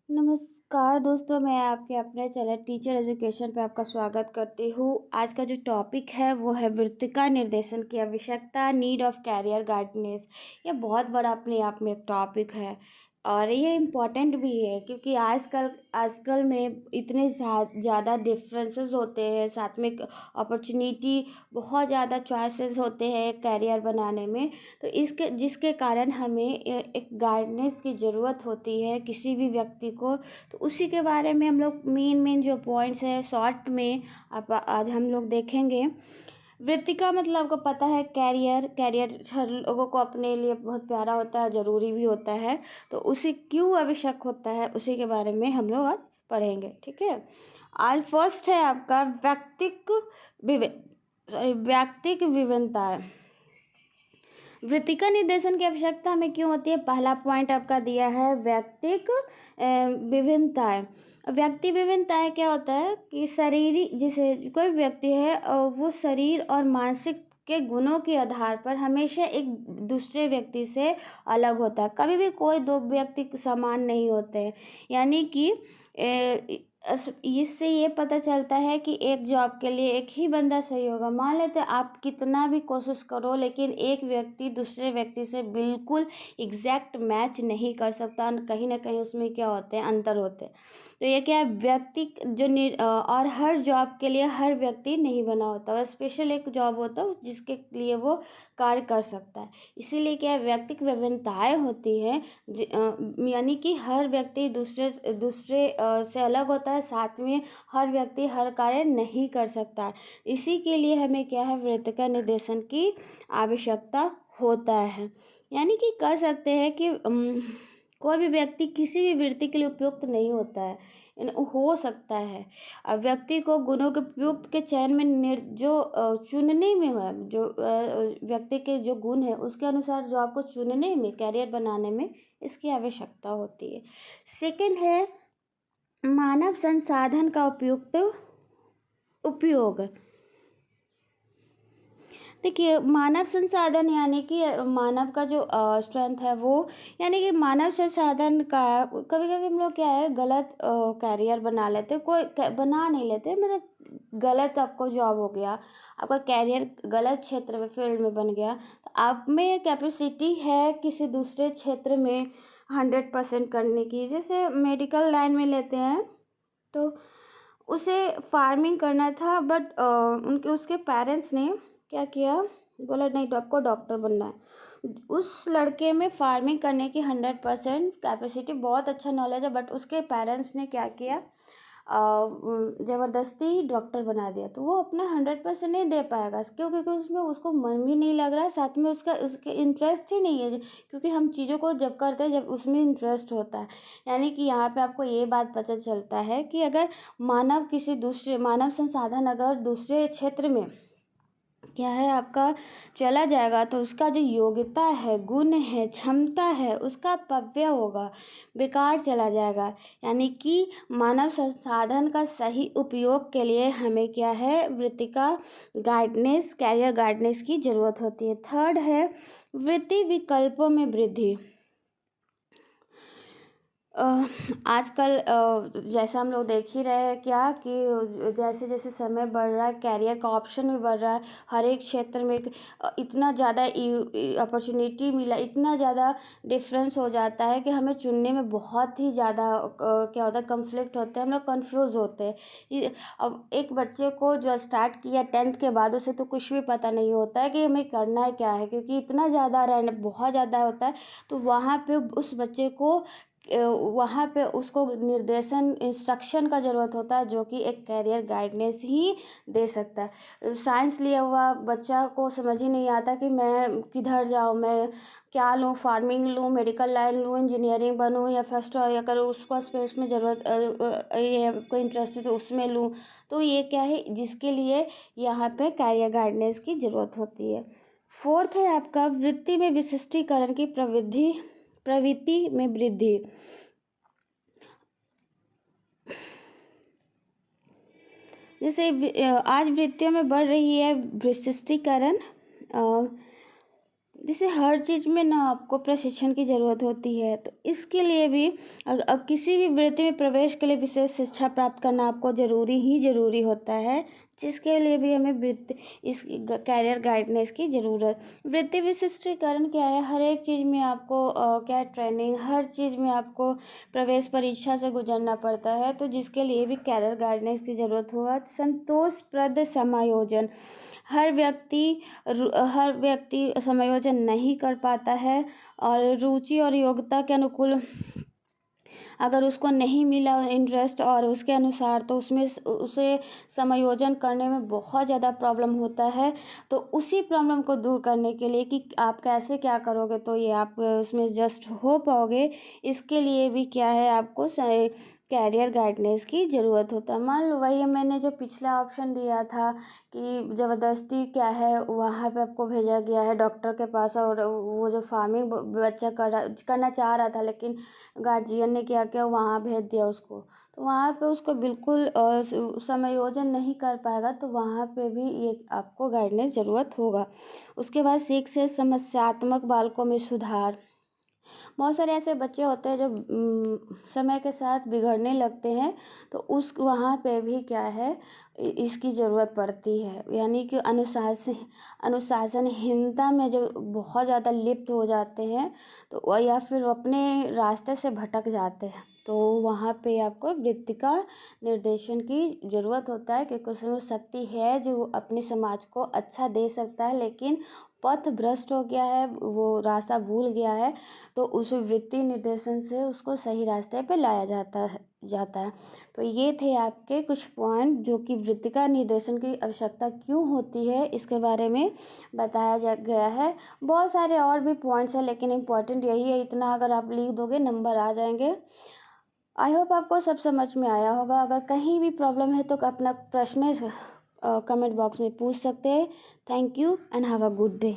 नमस्कार दोस्तों, मैं आपके अपने चैनल टीचर एजुकेशन पे आपका स्वागत करती हूँ। आज का जो टॉपिक है वो है वृत्तिका निर्देशन की आवश्यकता, नीड ऑफ कैरियर गाइडेंस। ये बहुत बड़ा अपने आप में एक टॉपिक है और ये इम्पॉर्टेंट भी है क्योंकि आजकल में इतने ज़्यादा डिफरेंसेस होते हैं, साथ में अपॉर्चुनिटी बहुत ज़्यादा चॉइसेस होते हैं कैरियर बनाने में। तो इसके जिसके कारण हमें एक गाइडेंस की ज़रूरत होती है किसी भी व्यक्ति को। तो उसी के बारे में हम लोग मेन जो पॉइंट्स है शॉर्ट में आप आज हम लोग देखेंगे। वृत्तिका मतलब आपको पता है कैरियर कैरियर हर लोगों को अपने लिए बहुत प्यारा होता है, ज़रूरी भी होता है। तो उसे क्यों आवश्यक होता है उसी के बारे में हम लोग आज पढ़ेंगे, ठीक है। आज फर्स्ट है आपका विवि व्यक्तिक विभिन्नताएं। वृत्तिका निर्देशन की आवश्यकता हमें क्यों होती है? पहला पॉइंट आपका दिया है व्यक्तिक विभिन्नताएं। व्यक्ति विभिन्नताएं क्या होता है कि शरीरी जिसे कोई व्यक्ति है वो शरीर और मानसिक के गुणों के आधार पर हमेशा एक दूसरे व्यक्ति से अलग होता है। कभी भी कोई दो व्यक्ति समान नहीं होते हैं। यानी कि इससे ये पता चलता है कि एक जॉब के लिए एक ही बंदा सही होगा। मान लेते आप कितना भी कोशिश करो लेकिन एक व्यक्ति दूसरे व्यक्ति से बिल्कुल एग्जैक्ट मैच नहीं कर सकता, कहीं ना कहीं उसमें क्या होते हैं, अंतर होते हैं। तो ये क्या है, व्यक्ति और हर जॉब के लिए हर व्यक्ति नहीं बना होता, वह स्पेशल एक जॉब होता है जिसके लिए वो कार्य कर सकता है। इसीलिए क्या है, व्यक्तिक विभिन्नताएं होती हैं। यानी कि हर व्यक्ति दूसरे दूसरे से अलग होता है, साथ में हर व्यक्ति हर कार्य नहीं कर सकता है। इसी के लिए हमें क्या है, वृत्तिका निर्देशन की आवश्यकता होता है। यानी कि कह सकते हैं कि कोई भी व्यक्ति किसी भी वृत्ति के लिए उपयुक्त नहीं होता है, हो सकता है। अब व्यक्ति को गुणों के उपयुक्त के चयन में चुनने में है, जो व्यक्ति के जो गुण है उसके अनुसार जो आपको चुनने में, कैरियर बनाने में इसकी आवश्यकता होती है। सेकंड है मानव संसाधन का उपयुक्त उपयोग। देखिए, मानव संसाधन यानी कि मानव का जो स्ट्रेंथ है वो, यानी कि मानव संसाधन का कभी कभी हम लोग क्या है गलत कैरियर बना लेते, बना नहीं लेते, मतलब गलत आपको जॉब हो गया, आपका कैरियर गलत क्षेत्र में फील्ड में बन गया। तो आप में कैपेसिटी है किसी दूसरे क्षेत्र में 100% करने की। जैसे मेडिकल लाइन में लेते हैं तो उसे फार्मिंग करना था, बट उनके उसके पेरेंट्स ने क्या किया, बोला नहीं तो आपको डॉक्टर बनना है। उस लड़के में फार्मिंग करने की 100% कैपेसिटी, बहुत अच्छा नॉलेज है, बट उसके पेरेंट्स ने क्या किया, ज़बरदस्ती डॉक्टर बना दिया। तो वो अपना 100% नहीं दे पाएगा, क्यों? क्योंकि उसमें उसको मन भी नहीं लग रहा है, साथ में उसके इंटरेस्ट ही नहीं है। क्योंकि हम चीज़ों को जब करते हैं जब उसमें इंटरेस्ट होता है। यानी कि यहाँ पे आपको ये बात पता चलता है कि अगर मानव संसाधन अगर दूसरे क्षेत्र में क्या है आपका चला जाएगा तो उसका जो योग्यता है, गुण है, क्षमता है, उसका अपव्यय होगा, बेकार चला जाएगा। यानी कि मानव संसाधन का सही उपयोग के लिए हमें क्या है, वृत्तिका गाइडेंस, कैरियर गाइडेंस की जरूरत होती है। थर्ड है वृत्ति विकल्पों में वृद्धि। आजकल जैसा हम लोग देख ही रहे हैं क्या कि जैसे जैसे समय बढ़ रहा है कैरियर का ऑप्शन भी बढ़ रहा है। हर एक क्षेत्र में इतना ज़्यादा अपॉर्चुनिटी मिला, इतना ज़्यादा डिफरेंस हो जाता है कि हमें चुनने में बहुत ही ज़्यादा क्या होता है, कन्फ्लिक्ट होते हैं, हम लोग कन्फ्यूज़ होते हैं। अब एक बच्चे को जो स्टार्ट किया 10th के बाद, उसे तो कुछ भी पता नहीं होता है कि हमें करना है क्या है, क्योंकि इतना ज़्यादा बहुत ज़्यादा होता है। तो वहाँ पे उस बच्चे को वहाँ पे उसको निर्देशन, इंस्ट्रक्शन का ज़रूरत होता है, जो कि एक कैरियर गाइडेंस ही दे सकता है। साइंस लिया हुआ बच्चा को समझ ही नहीं आता कि मैं किधर जाऊँ, मैं क्या लूँ, फार्मिंग लूँ, मेडिकल लाइन लूँ, इंजीनियरिंग बनूँ, या फर्स्ट अगर उसको स्पेस में ज़रूरत ये कोई इंटरेस्ट है तो उसमें लूँ। तो ये क्या है, जिसके लिए यहाँ पे कैरियर गाइडेंस की ज़रूरत होती है। फोर्थ है आपका वृत्ति में विशिष्टीकरण की प्रवृत्ति में वृद्धि। जैसे आज वृत्तियों में बढ़ रही है विशिष्टीकरण, जैसे हर चीज़ में ना आपको प्रशिक्षण की ज़रूरत होती है, तो इसके लिए भी किसी भी वृत्ति में प्रवेश के लिए विशेष शिक्षा प्राप्त करना आपको ज़रूरी होता है, जिसके लिए भी हमें वृत्ति इस कैरियर गाइडेंस की ज़रूरत। वृत्ति विशिष्टीकरण क्या है, हर एक चीज़ में आपको क्या ट्रेनिंग, हर चीज़ में आपको प्रवेश परीक्षा से गुजरना पड़ता है, तो जिसके लिए भी कैरियर गाइडेंस की ज़रूरत होगा। संतोषप्रद समायोजन, हर व्यक्ति समायोजन नहीं कर पाता है, और रुचि और योग्यता के अनुकूल अगर उसको नहीं मिला इंटरेस्ट और उसके अनुसार, तो उसमें उसे समायोजन करने में बहुत ज़्यादा प्रॉब्लम होता है। तो उसी प्रॉब्लम को दूर करने के लिए कि आप कैसे क्या करोगे तो ये आप उसमें जस्ट हो पाओगे, इसके लिए भी क्या है, आपको कैरियर गाइडेंस की ज़रूरत होता है। मान लो वही मैंने जो पिछला ऑप्शन दिया था कि ज़बरदस्ती क्या है, वहाँ पे आपको भेजा गया है डॉक्टर के पास, और वो जो फार्मिंग बच्चा करना चाह रहा था, लेकिन गार्जियन ने क्या किया, वहाँ भेज दिया उसको, तो वहाँ पे उसको बिल्कुल समायोजन नहीं कर पाएगा, तो वहाँ पे भी ये आपको गाइडेंस ज़रूरत होगा। उसके बाद सीख से समस्यात्मक बालकों में सुधार, बहुत सारे ऐसे बच्चे होते हैं जो समय के साथ बिगड़ने लगते हैं, तो उस वहाँ पे भी क्या है, इसकी ज़रूरत पड़ती है। यानी कि अनुशासनहीनता में जो बहुत ज़्यादा लिप्त हो जाते हैं, तो या फिर अपने रास्ते से भटक जाते हैं, तो वहाँ पे आपको वृत्ति का निर्देशन की ज़रूरत होता है, क्योंकि उसमें शक्ति है जो अपने समाज को अच्छा दे सकता है, लेकिन पथ भ्रष्ट हो गया है, वो रास्ता भूल गया है, तो उस वृत्ति निर्देशन से उसको सही रास्ते पे लाया जाता है। तो ये थे आपके कुछ पॉइंट जो कि वृत्ति का निर्देशन की आवश्यकता क्यों होती है, इसके बारे में बताया गया है। बहुत सारे और भी पॉइंट्स हैं, लेकिन इम्पॉर्टेंट यही है, इतना अगर आप लिख दोगे नंबर आ जाएंगे। आई होप आपको सब समझ में आया होगा। अगर कहीं भी प्रॉब्लम है तो अपना प्रश्न कमेंट बॉक्स में पूछ सकते हैं। Thank you and have a good day.